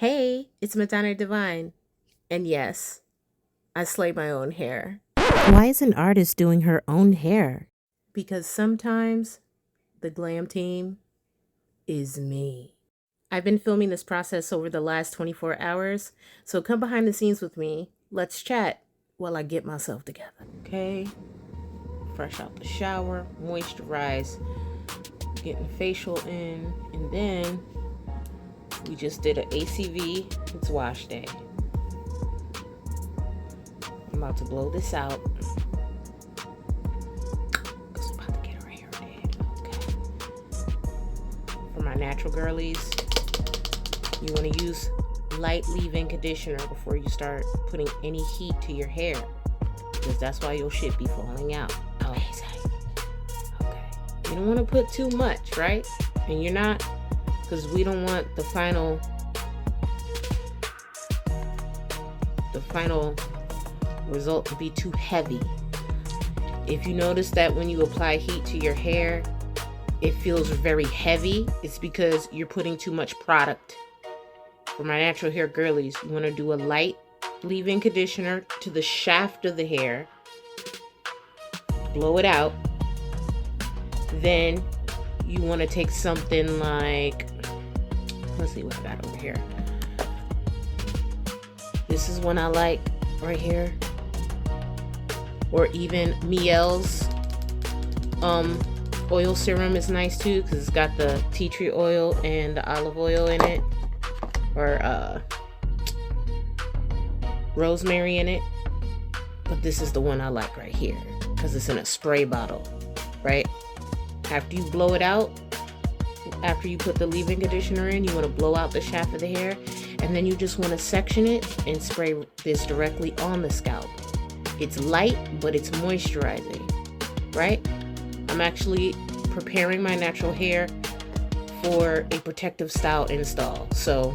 Hey, it's Madanna Divine. And yes, I slay my own hair. Why is an artist doing her own hair? Because sometimes the glam team is me. I've been filming this process over the last 24 hours, so come behind the scenes with me. Let's chat while I get myself together. Okay? Fresh out the shower, moisturize, getting facial in, and then we just did an ACV. It's wash day. I'm about to blow this out. Because I'm about to get her hair did. Okay. For my natural girlies, you want to use light leave-in conditioner before you start putting any heat to your hair. Because that's why your shit be falling out. Okay. You don't want to put too much, right? And you're not, because we don't want the final result to be too heavy. If you notice that when you apply heat to your hair, it feels very heavy, it's because you're putting too much product. For my natural hair girlies, you want to do a light leave-in conditioner to the shaft of the hair, blow it out. Then you want to take something like, let's see what I got over here. This is one I like right here. Or even Miele's oil serum is nice too, because it's got the tea tree oil and the olive oil in it, or rosemary in it. But this is the one I like right here because it's in a spray bottle, right? After you blow it out, after you put the leave-in conditioner in, you want to blow out the shaft of the hair, and then you just want to section it and spray this directly on the scalp. It's light, but it's moisturizing, right? I'm actually preparing my natural hair for a protective style install. So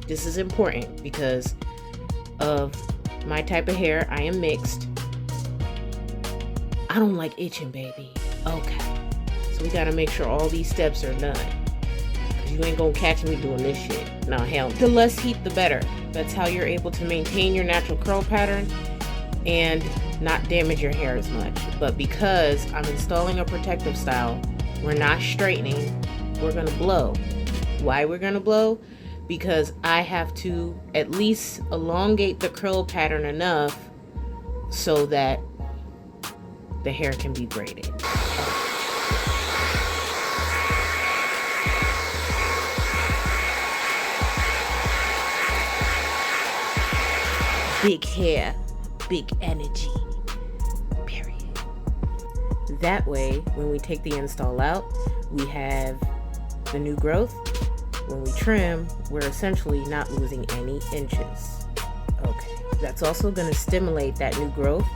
this is important because of my type of hair. I am mixed. I don't like itching, baby. Okay. So we gotta make sure all these steps are done. Cause you ain't gonna catch me doing this shit. No, hell. The less heat, the better. That's how you're able to maintain your natural curl pattern and not damage your hair as much. But because I'm installing a protective style, we're not straightening, we're gonna blow. Why we're gonna blow? Because I have to at least elongate the curl pattern enough so that the hair can be braided. Big hair, big energy, period. That way, when we take the install out, we have the new growth. When we trim, we're essentially not losing any inches. Okay, that's also going to stimulate that new growth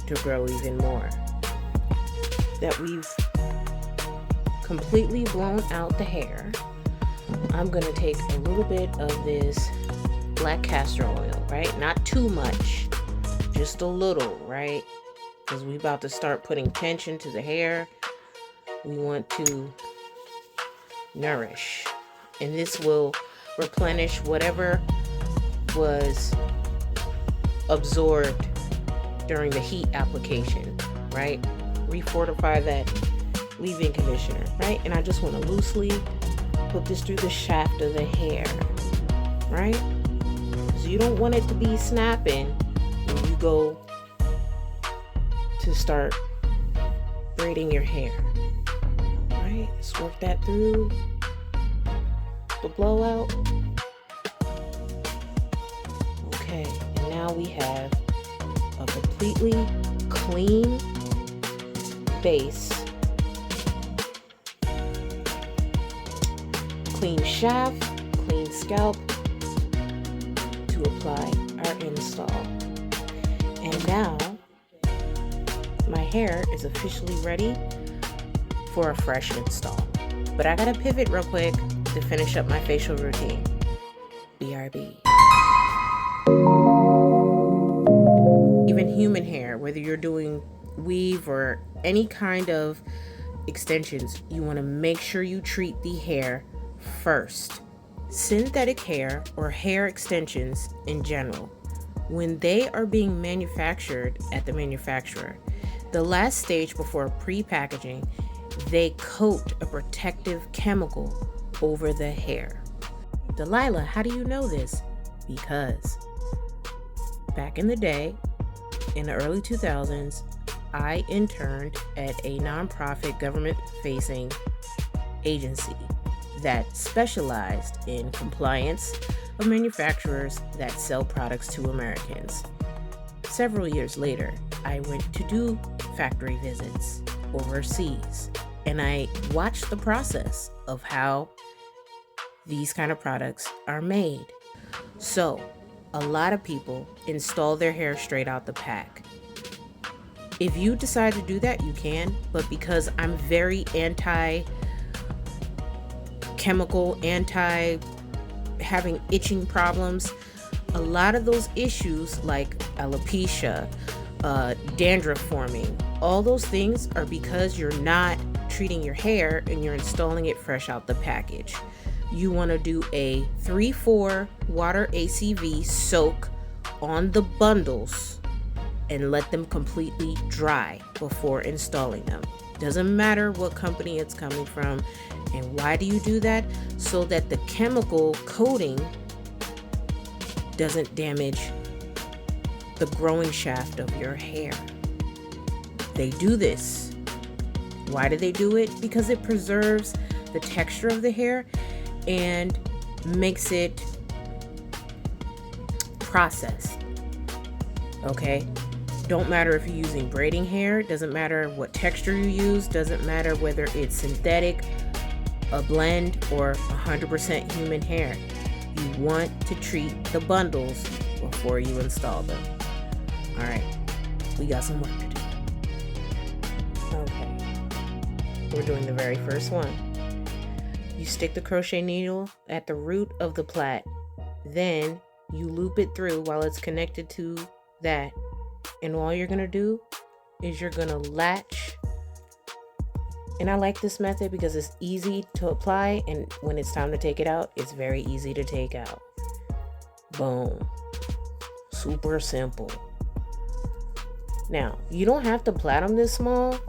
to grow even more. That we've completely blown out the hair, I'm going to take a little bit of this black castor oil, right? Not too much, just a little, right? Because we're about to start putting tension to the hair. We want to nourish, and this will replenish whatever was absorbed during the heat application, right? Refortify that leave-in conditioner, right? And I just want to loosely put this through the shaft of the hair, right? So you don't want it to be snapping when you go to start braiding your hair, right? Just work that through the blowout. Okay, and now we have a completely clean base, clean shaft, clean scalp to apply our install. And now my hair is officially ready for a fresh install. But I gotta pivot real quick to finish up my facial routine. BRB. Even human hair, whether you're doing weave or any kind of extensions, you want to make sure you treat the hair first. Synthetic hair, or hair extensions in general, when they are being manufactured at the manufacturer, the last stage before pre-packaging, they coat a protective chemical over the hair. Delilah, how do you know this? Because back in the day, in the early 2000s, I interned at a nonprofit government-facing agency that specialized in compliance of manufacturers that sell products to Americans. Several years later, I went to do factory visits overseas, and I watched the process of how these kind of products are made. So, a lot of people install their hair straight out the pack. If you decide to do that, you can, but because I'm very anti-chemical, having itching problems, a lot of those issues like alopecia, dandruff forming, all those things are because you're not treating your hair and you're installing it fresh out the package. You want to do a 3-4 water ACV soak on the bundles and let them completely dry before installing them. Doesn't matter what company it's coming from. And why do you do that? So that the chemical coating doesn't damage the growing shaft of your hair. They do this. Why do they do it? Because it preserves the texture of the hair and makes it processed. Okay? Don't matter if you're using braiding hair, doesn't matter what texture you use, doesn't matter whether it's synthetic, a blend, or 100% human hair. You want to treat the bundles before you install them. All right, we got some work to do. Okay, we're doing the very first one. You stick the crochet needle at the root of the plait. Then you loop it through while it's connected to that. And all you're gonna do is you're gonna latch. And I like this method because it's easy to apply, and when it's time to take it out, it's very easy to take out. Boom. Super simple. Now, you don't have to plait them this small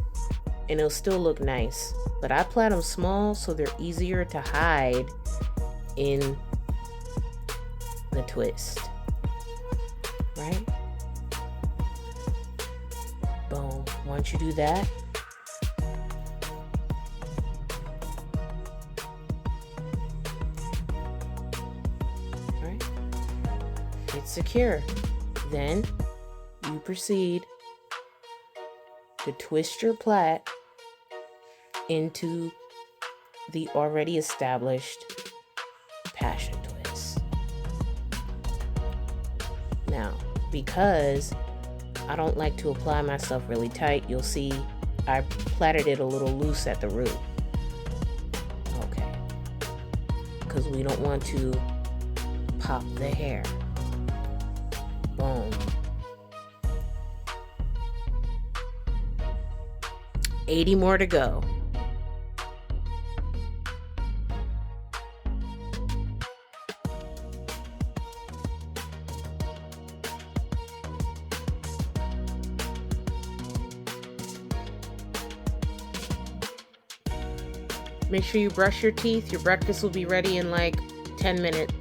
and it'll still look nice, but I plait them small so they're easier to hide in the twist. Right? Boom. Once you do that, it's secure. Then you proceed to twist your plait into the already established passion twist. Now, because I don't like to apply myself really tight, you'll see I plaited it a little loose at the root. Okay. Because we don't want to pop the hair. Boom. 80 more to go. Make sure you brush your teeth. Your breakfast will be ready in like 10 minutes.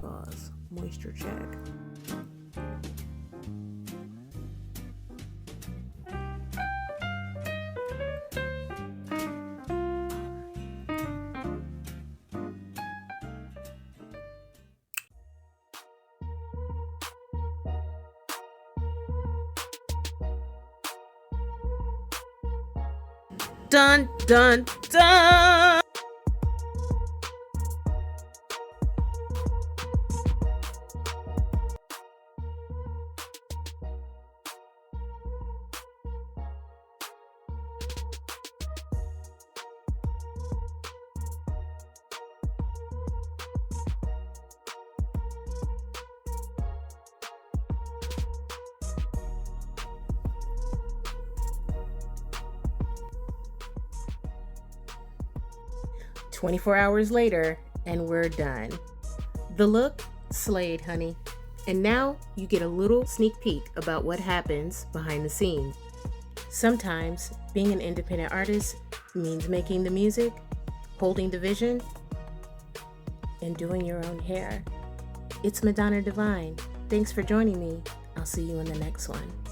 Pause. Moisture check. Dun, dun, dun! 24 hours later, and we're done. The look slayed, honey. And now you get a little sneak peek about what happens behind the scenes. Sometimes being an independent artist means making the music, holding the vision, and doing your own hair. It's Madanna Divine. Thanks for joining me. I'll see you in the next one.